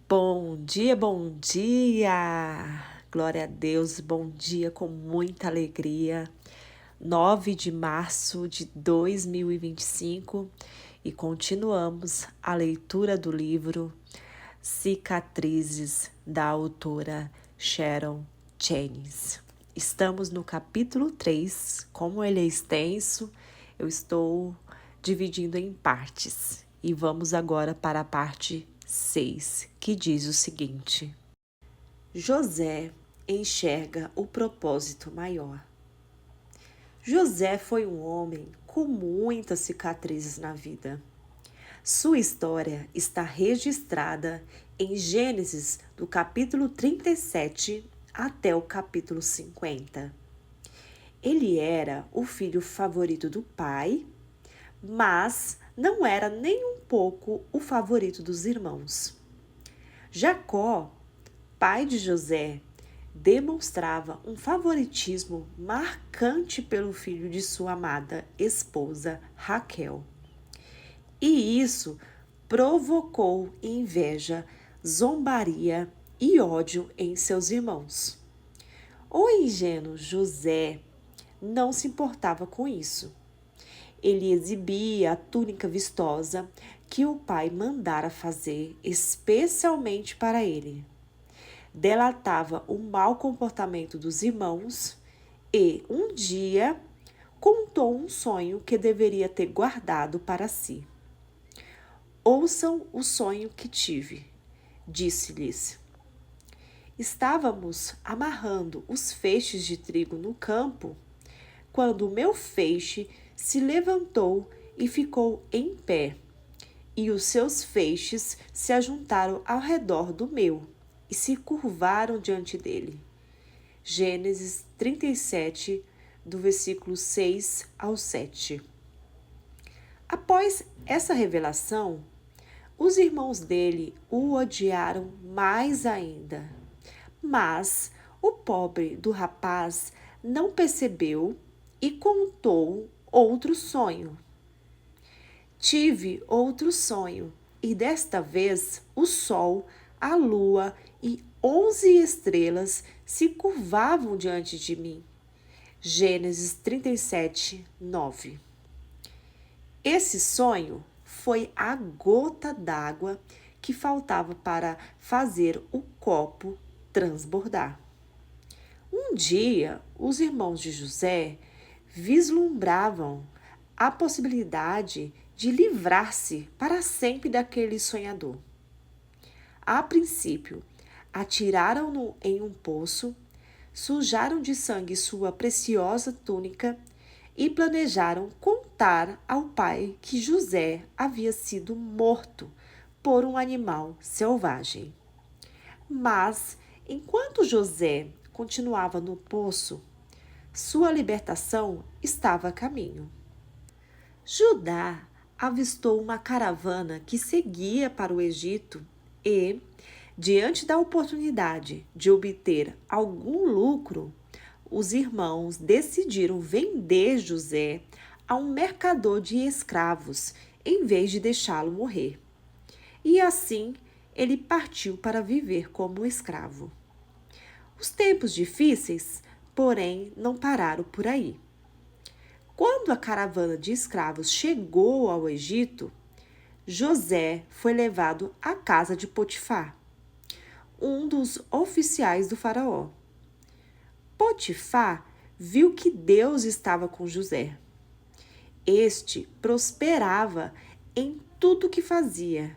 Bom dia, bom dia! Glória a Deus, bom dia com muita alegria. 9 de março de 2025 e continuamos a leitura do livro Cicatrizes, da autora Sharon Jennings. Estamos no capítulo 3, como ele é extenso, eu estou dividindo em partes. E vamos agora para a parte 6, que diz o seguinte: José enxerga o propósito maior. José foi um homem com muitas cicatrizes na vida. Sua história está registrada em Gênesis, do capítulo 37 até o capítulo 50. Ele era o filho favorito do pai, mas não era nem um pouco o favorito dos irmãos. Jacó, pai de José, demonstrava um favoritismo marcante pelo filho de sua amada esposa Raquel. E isso provocou inveja, zombaria e ódio em seus irmãos. O ingênuo José não se importava com isso. Ele exibia a túnica vistosa que o pai mandara fazer especialmente para ele. Delatava o mau comportamento dos irmãos e, um dia, contou um sonho que deveria ter guardado para si. Ouçam o sonho que tive, disse-lhes. Estávamos amarrando os feixes de trigo no campo, quando o meu feixe se levantou e ficou em pé, e os seus feixes se ajuntaram ao redor do meu e se curvaram diante dele. Gênesis 37, do versículo 6 ao 7. Após essa revelação, os irmãos dele o odiaram mais ainda. Mas o pobre do rapaz não percebeu e contou outro sonho. Tive outro sonho, e desta vez o sol, a lua e 11 estrelas se curvavam diante de mim. Gênesis 37, 9. Esse sonho foi a gota d'água que faltava para fazer o copo transbordar. Um dia, os irmãos de José vislumbravam a possibilidade de livrar-se para sempre daquele sonhador. A princípio, atiraram-no em um poço, sujaram de sangue sua preciosa túnica e planejaram contar ao pai que José havia sido morto por um animal selvagem. Mas, enquanto José continuava no poço, sua libertação estava a caminho. Judá avistou uma caravana que seguia para o Egito e, diante da oportunidade de obter algum lucro, os irmãos decidiram vender José a um mercador de escravos em vez de deixá-lo morrer. E assim ele partiu para viver como escravo. Os tempos difíceis, porém, não pararam por aí. Quando a caravana de escravos chegou ao Egito, José foi levado à casa de Potifar, um dos oficiais do faraó. Potifar viu que Deus estava com José. Este prosperava em tudo que fazia.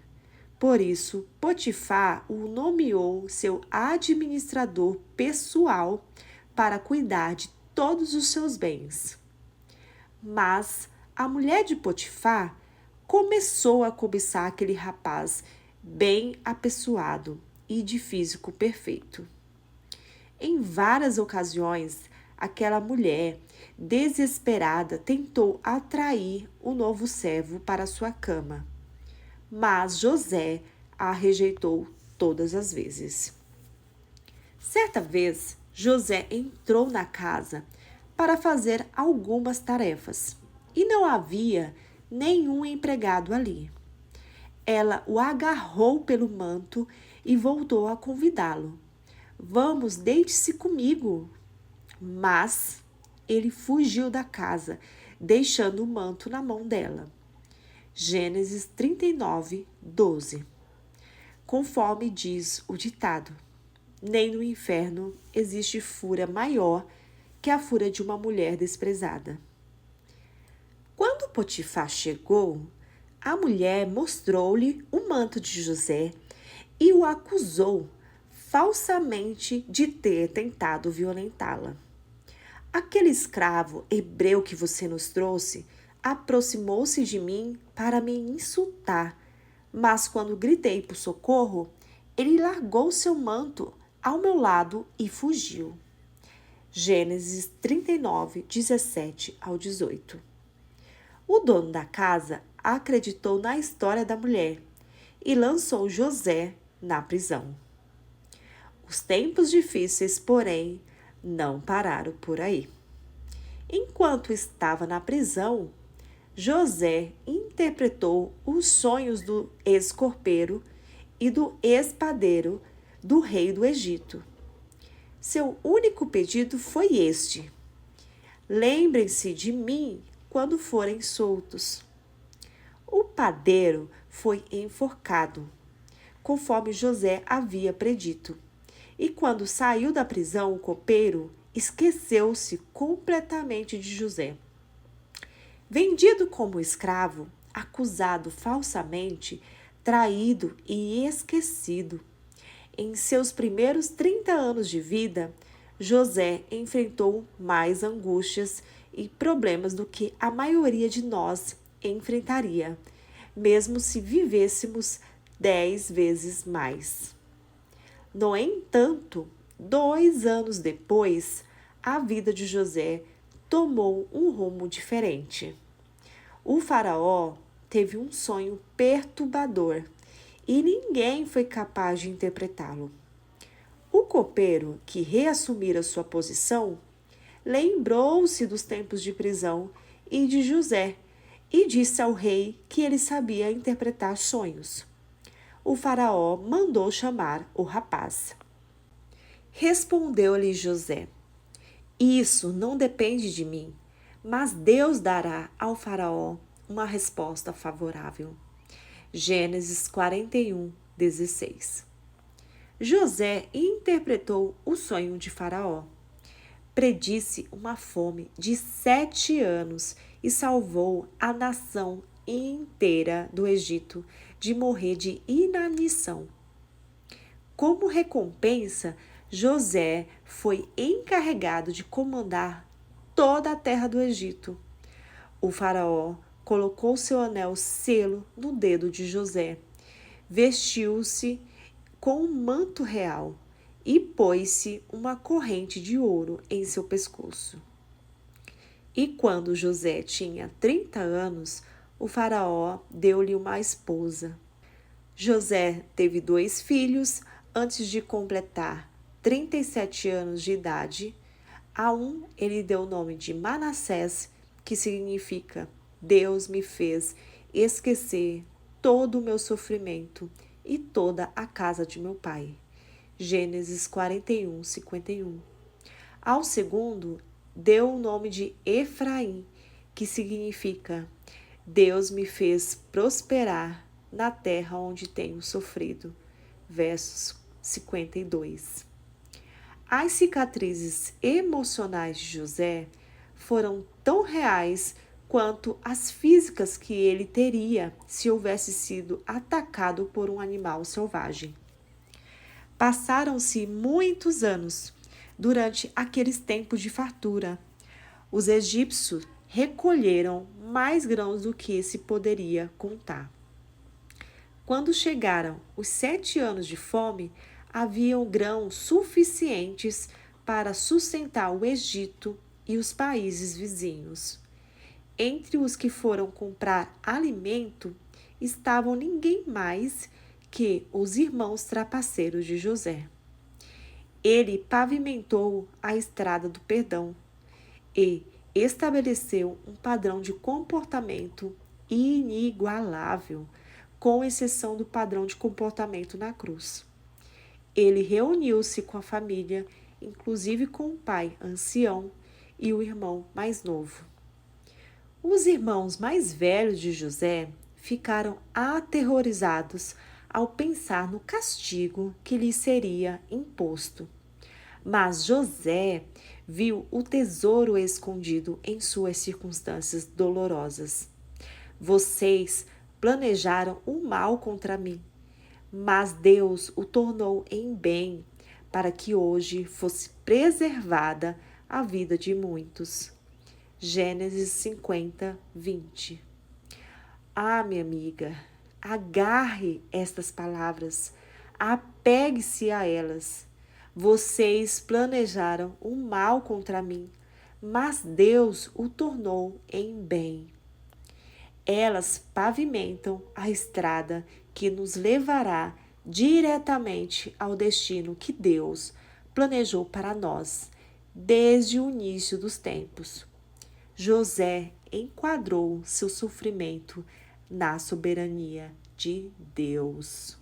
Por isso, Potifar o nomeou seu administrador pessoal para cuidar de todos os seus bens. Mas a mulher de Potifar começou a cobiçar aquele rapaz bem apessoado e de físico perfeito. Em várias ocasiões, aquela mulher, desesperada, tentou atrair o novo servo para sua cama. Mas José a rejeitou todas as vezes. Certa vez, José entrou na casa para fazer algumas tarefas e não havia nenhum empregado ali. Ela o agarrou pelo manto e voltou a convidá-lo. Vamos, deite-se comigo. Mas ele fugiu da casa, deixando o manto na mão dela. Gênesis 39, 12. Conforme diz o ditado, nem no inferno existe fúria maior que a fúria de uma mulher desprezada. Quando Potifar chegou, a mulher mostrou-lhe o manto de José e o acusou falsamente de ter tentado violentá-la. Aquele escravo hebreu que você nos trouxe aproximou-se de mim para me insultar, mas quando gritei por socorro, ele largou seu manto ao meu lado e fugiu. Gênesis 39, 17 ao 18. O dono da casa acreditou na história da mulher e lançou José na prisão. Os tempos difíceis, porém, não pararam por aí. Enquanto estava na prisão, José interpretou os sonhos do ex-copeiro e do ex-padeiro do rei do Egito. Seu único pedido foi este: lembrem-se de mim quando forem soltos. O padeiro foi enforcado, conforme José havia predito. E quando saiu da prisão, o copeiro esqueceu-se completamente de José. Vendido como escravo, acusado falsamente, traído e esquecido. Em seus primeiros 30 anos de vida, José enfrentou mais angústias e problemas do que a maioria de nós enfrentaria, mesmo se vivêssemos 10 vezes mais. No entanto, 2 anos depois, a vida de José tomou um rumo diferente. O faraó teve um sonho perturbador e ninguém foi capaz de interpretá-lo. O copeiro, que reassumira sua posição, lembrou-se dos tempos de prisão e de José e disse ao rei que ele sabia interpretar sonhos. O faraó mandou chamar o rapaz. Respondeu-lhe José: isso não depende de mim, mas Deus dará ao faraó uma resposta favorável. Gênesis 41, 16. José interpretou o sonho de faraó. Predisse uma fome de 7 anos e salvou a nação inteira do Egito de morrer de inanição. Como recompensa, José foi encarregado de comandar toda a terra do Egito. O faraó colocou seu anel selo no dedo de José, vestiu-se com um manto real e pôs-se uma corrente de ouro em seu pescoço. E quando José tinha 30 anos, o faraó deu-lhe uma esposa. José teve 2 filhos antes de completar 37 anos de idade. A um ele deu o nome de Manassés, que significa Deus me fez esquecer todo o meu sofrimento e toda a casa de meu pai. Gênesis 41, 51. Ao segundo, deu o nome de Efraim, que significa Deus me fez prosperar na terra onde tenho sofrido. Versos 52. As cicatrizes emocionais de José foram tão reais quanto as físicas que ele teria se houvesse sido atacado por um animal selvagem. Passaram-se muitos anos. Durante aqueles tempos de fartura, os egípcios recolheram mais grãos do que se poderia contar. Quando chegaram os 7 anos de fome, haviam grãos suficientes para sustentar o Egito e os países vizinhos. Entre os que foram comprar alimento estavam ninguém mais que os irmãos trapaceiros de José. Ele pavimentou a estrada do perdão e estabeleceu um padrão de comportamento inigualável com exceção do padrão de comportamento na cruz. Ele reuniu-se com a família, inclusive com o pai ancião e o irmão mais novo. Os irmãos mais velhos de José ficaram aterrorizados ao pensar no castigo que lhe seria imposto. Mas José viu o tesouro escondido em suas circunstâncias dolorosas. Vocês planejaram o mal contra mim, mas Deus o tornou em bem, para que hoje fosse preservada a vida de muitos. Gênesis 50, 20. Ah, minha amiga, agarre estas palavras, apegue-se a elas. Vocês planejaram o mal contra mim, mas Deus o tornou em bem. Elas pavimentam a estrada que nos levará diretamente ao destino que Deus planejou para nós desde o início dos tempos. José enquadrou seu sofrimento na soberania de Deus.